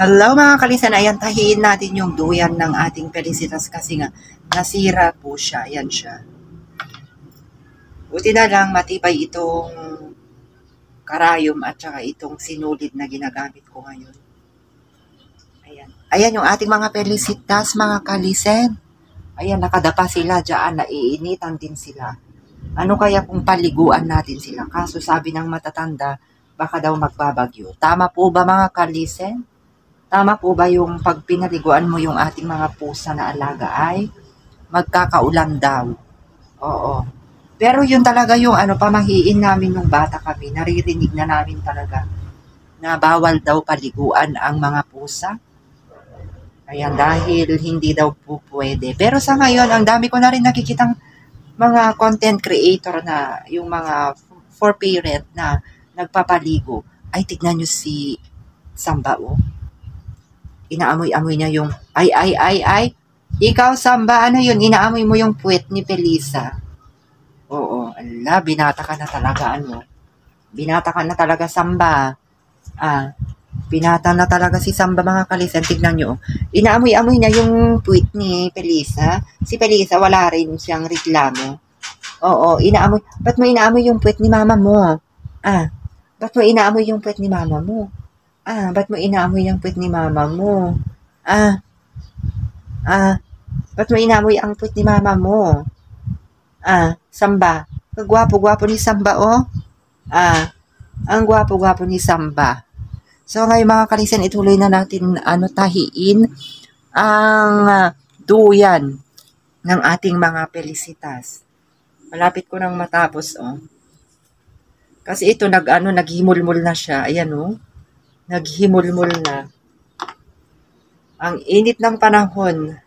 Hello mga kalisan, ayan tahiin natin yung duyan ng ating Felicitas kasi nga nasira po siya. Ayan siya. Buti na lang matibay itong karayom at saka itong sinulid na ginagamit ko ngayon. Ayan. Ayan yung ating mga Felicitas mga kalisen. Ayan, nakadapa sila dyan, naiinitan din sila. Ano kaya kung paliguan natin sila? Kaso sabi ng matatanda, baka daw magbabagyo. Tama po ba mga kalisen? Tama po ba yung pag pinaliguan mo yung ating mga pusa na alaga ay magkakaulan daw? Oo. Pero yun talaga yung pamahiin namin nung bata kami. Naririnig na namin talaga na bawal daw paliguan ang mga pusa. Ayan, dahil hindi daw po pwede. Pero sa ngayon, ang dami ko na rin nakikitang mga content creator na yung mga for parent na nagpapaligo. Ay, tignan nyo si Samba, oh. Inaamoy-amoy niya yung, ay. Ikaw, Samba, ano yun? Inaamoy mo yung puwet ni Felisa. Oo, ala, binata ka na talaga, Binata ka na talaga, Samba. Binata na talaga si Samba, mga kalisan. Tignan nyo. Inaamoy-amoy niya yung puwet ni Felisa. Si Felisa, wala rin siyang reklamo. Oo, inaamoy. Ba't mo inaamoy yung puwet ni mama mo? Ba't mo inaamoy yung puwet ni mama mo? Ba't mo inaamoy yung puwet ni mama mo? Ba't mo inaamoy ang puwet ni mama mo? Samba. Ang gwapo-gwapo ni Samba, oh. Ang gwapo-gwapo ni Samba. So, ngayon mga kalisan, ituloy na natin tahiin ang duyan ng ating mga Felicitas. Malapit ko nang matapos, oh. Kasi ito, naghimulmul na siya. Ayan, oh. Naghimulmul na. Ang init ng panahon.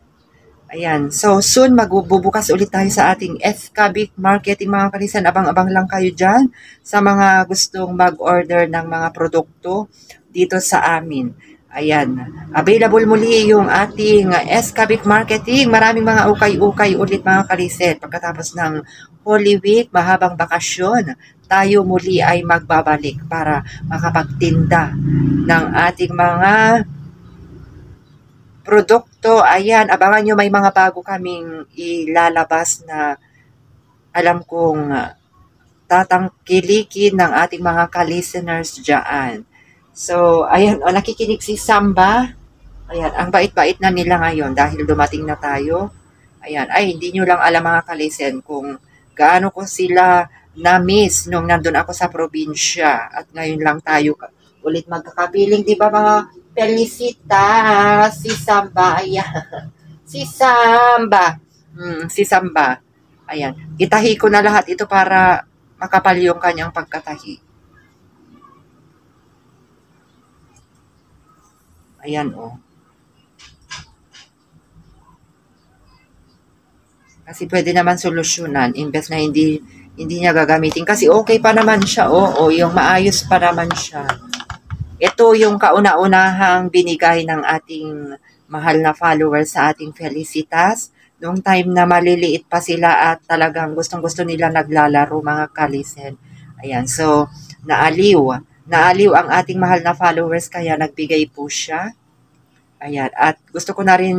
Ayan. So, soon magbubukas ulit tayo sa ating SKBIC Marketing, mga kalisan. Abang-abang lang kayo dyan sa mga gustong mag-order ng mga produkto dito sa amin. Ayan. Available muli yung ating SKBIC Marketing. Maraming mga ukay-ukay ulit, mga kalisan. Pagkatapos ng Holy Week, mahabang bakasyon, tayo muli ay magbabalik para makapagtinda ng ating mga produkto. Ayan, abangan nyo, may mga bago kaming ilalabas na alam kong tatangkilikin ng ating mga ka-listeners dyan. So, ayan, nakikinig si Samba. Ayan, ang bait-bait na nila ngayon dahil dumating na tayo. Ayan, ay, hindi nyo lang alam mga ka-listen kung gaano ko sila na-miss nung nandun ako sa probinsya. At ngayon lang tayo ulit magkakapiling, di ba mga Felicitas? Si Samba, ayan. Si Samba. Si Samba. Ayan. Itahi ko na lahat ito para makapal yung kanyang pagkatahi. Ayan, oh. Kasi pwede naman solusyonan imbes na hindi niya gagamitin. Kasi okay pa naman siya, oh. Yung maayos pa naman siya. Ito yung kauna-unahang binigay ng ating mahal na followers sa ating Felicitas. Noong time na maliliit pa sila at talagang gustong-gusto nila naglalaro, mga kalisen. Ayan, so naaliw. Naaliw ang ating mahal na followers kaya nagbigay po siya. Ayan, at gusto ko na rin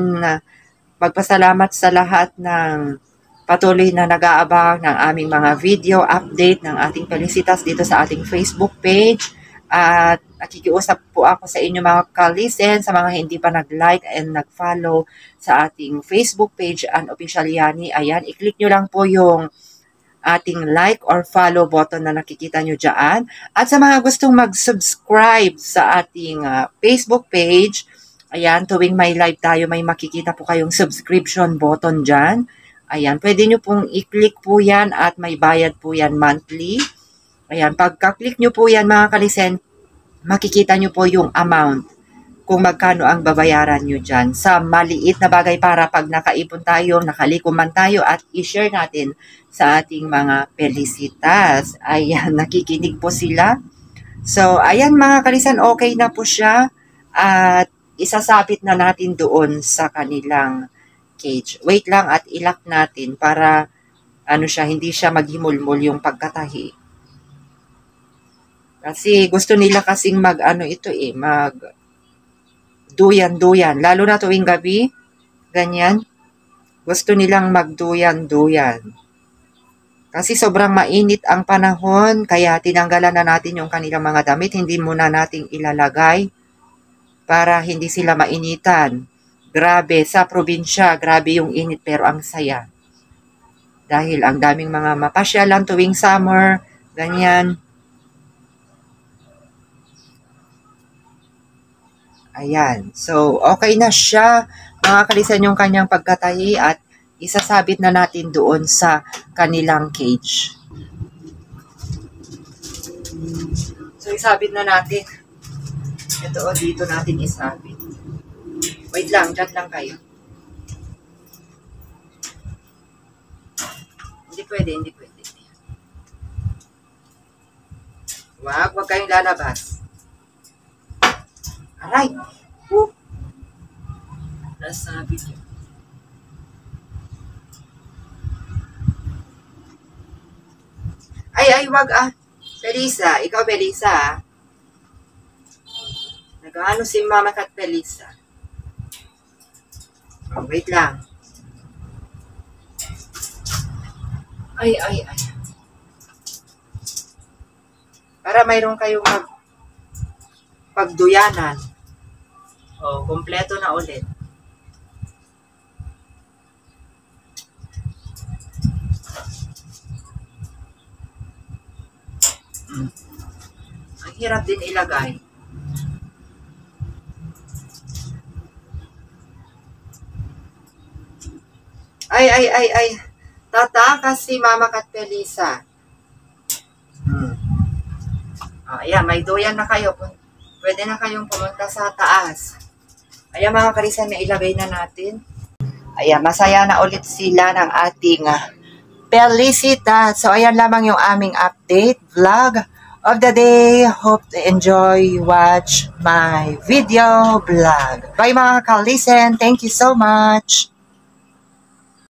magpasalamat sa lahat ng patuloy na nag-aabang ng aming mga video update ng ating Felicitas dito sa ating Facebook page. At nakikiusap po ako sa inyo mga ka-listen, sa mga hindi pa nag-like and nag-follow sa ating Facebook page, Unofficial Yani. Ayan, i-click nyo lang po yung ating like or follow button na nakikita nyo dyan. At sa mga gustong mag-subscribe sa ating Facebook page, ayan, tuwing may live tayo, may makikita po kayong subscription button dyan. Ayan, pwede nyo pong i-click po yan at may bayad po yan monthly. Ayan, pagka-click nyo po yan mga kalisen, makikita nyo po yung amount kung magkano ang babayaran nyo dyan sa maliit na bagay para pag nakaipon tayo, nakalikuman tayo at i-share natin sa ating mga Felicitas. Ayan, nakikinig po sila. So, ayan mga kalisan, okay na po siya at isasabit na natin doon sa kanilang cage. Wait lang at ilock natin para hindi siya maghimulmul yung pagkatahi. Kasi gusto nila kasing mag duyan-duyan. Lalo na tuwing gabi, ganyan. Gusto nilang magduyan-duyan. Kasi sobrang mainit ang panahon, kaya tinanggalan na natin yung kanilang mga damit. Hindi muna nating ilalagay para hindi sila mainitan. Grabe, sa probinsya, grabe yung init pero ang saya. Dahil ang daming mga mapasyalan tuwing summer, ganyan. Ayan. So, okay na siya. Mga kalisan yung kanyang pagkatahi at isasabit na natin doon sa kanilang cage. So, isabit na natin. Ito o, dito natin isabit. Wait lang, dyan lang kayo. Hindi pwede, hindi pwede. Wag kayong lalabas. Aray! Woo! Nasabit yun. Ay, wag ah. Felisa, ikaw Felisa ah. Nag-ano si Mama Kat Felisa. Oh, wait lang. Ay. Para mayroon kayong pagduyanan. O, kompleto na ulit. Ang hirap din ilagay. Ay. Tatakas si Mama Kat Felisa. Ayan, may duyan na kayo. Pwede na kayong pumunta sa taas. Ayan mga karisan, na ilagay na natin. Ayan, masaya na ulit sila ng ating Felicita. So, ayan lamang yung aming update vlog of the day. Hope to enjoy watch my video vlog. Bye mga kalisen. Thank you so much.